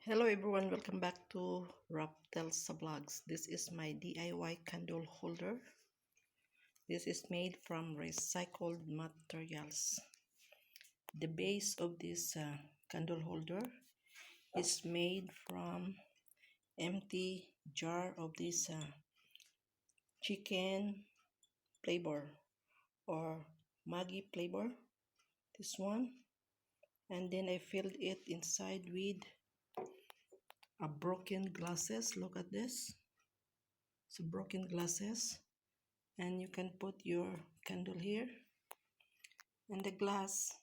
Hello everyone, welcome back to Rafthelsavlogs. This is my DIY candle holder. This is made from recycled materials. The base of this candle holder is made from empty jar of this chicken flavor or Maggi flavor, this one, and then I filled it inside with a broken glasses. Look at this. So broken glasses, and you can put your candle here, and the glass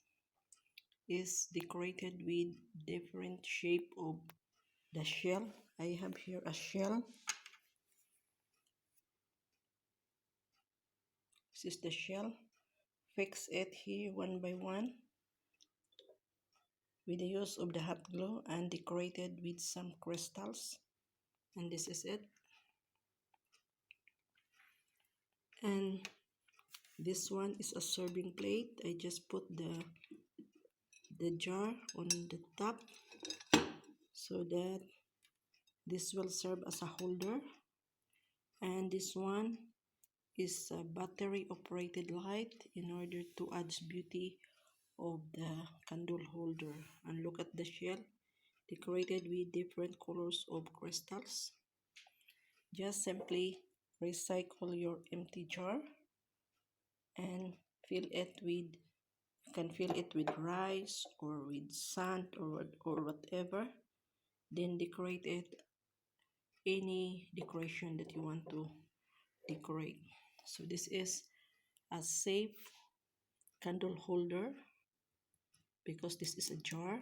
is decorated with different shape of the shell. I have here a shell. This is the shell. Fix it here one by one with the use of the hot glue and decorated with some crystals, and this is it. And this one is a serving plate. I just put the jar on the top so that this will serve as a holder. And this one is a battery operated light in order to add beauty of the candle holder. And look at the shell, decorated with different colors of crystals. Just simply recycle your empty jar and fill it with, you can fill it with rice or with sand or whatever, then decorate it any decoration that you want to decorate. So this is a safe candle holder because this is a jar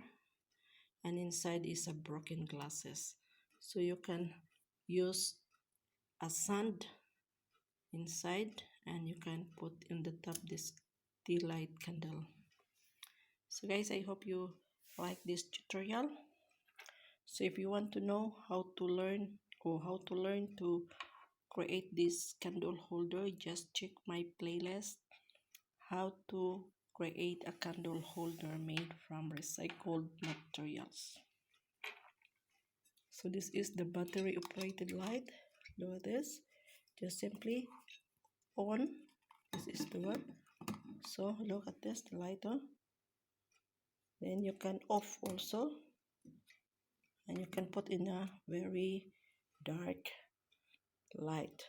and inside is a broken glasses, so you can use a sand inside and you can put in the top this tea light candle. So guys, I hope you like this tutorial. So if you want to know how to learn to create this candle holder, just check my playlist, how to create a candle holder made from recycled materials. So this is the battery operated light. Look at this, just simply on. This is the one. So look at this, the light on. Then you can off also, and you can put in a very dark light.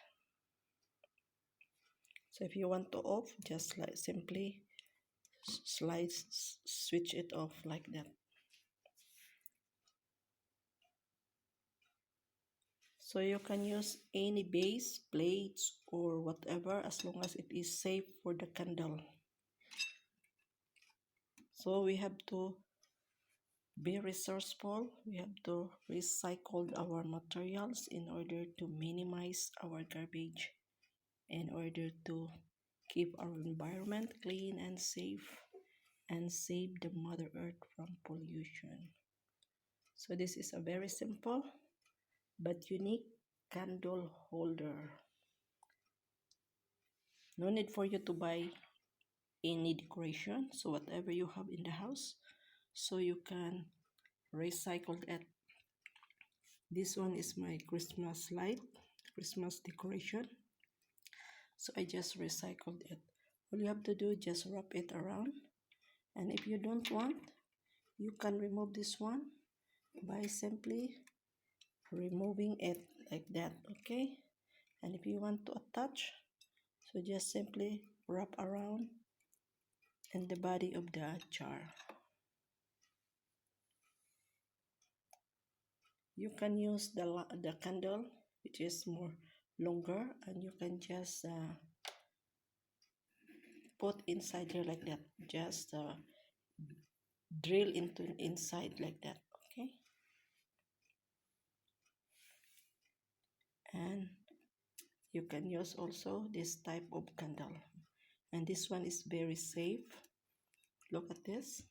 So if you want to off, just like simply switch it off like that. So you can use any base, plates or whatever, as long as it is safe for the candle. So we have to be resourceful. We have to recycle our materials in order to minimize our garbage, in order to keep our environment clean and safe, and save the Mother Earth from pollution. So this is a very simple but unique candle holder. No need for you to buy any decoration, so whatever you have in the house, so you can recycle it. This one is my Christmas light, Christmas decoration, so I just recycled it. All you have to do, just wrap it around, and if you don't want, you can remove this one by simply removing it like that, okay? And if you want to attach, so just simply wrap around in the body of the jar. You can use the candle, which is more longer, and you can just put inside here like that. Just drill into inside like that, okay? And you can use also this type of candle, and this one is very safe. Look at this.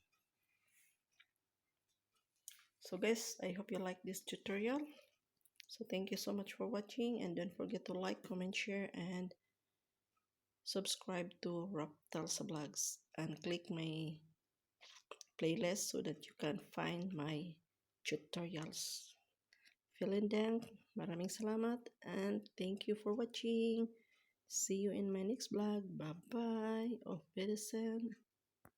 So guys, I hope you like this tutorial. So thank you so much for watching, and don't forget to like, comment, share, and subscribe to Rafthelsavlogs, and click my playlist so that you can find my tutorials. Vielen Dank, maraming salamat, and thank you for watching. See you in my next vlog. Bye-bye. Auf Wiedersehen.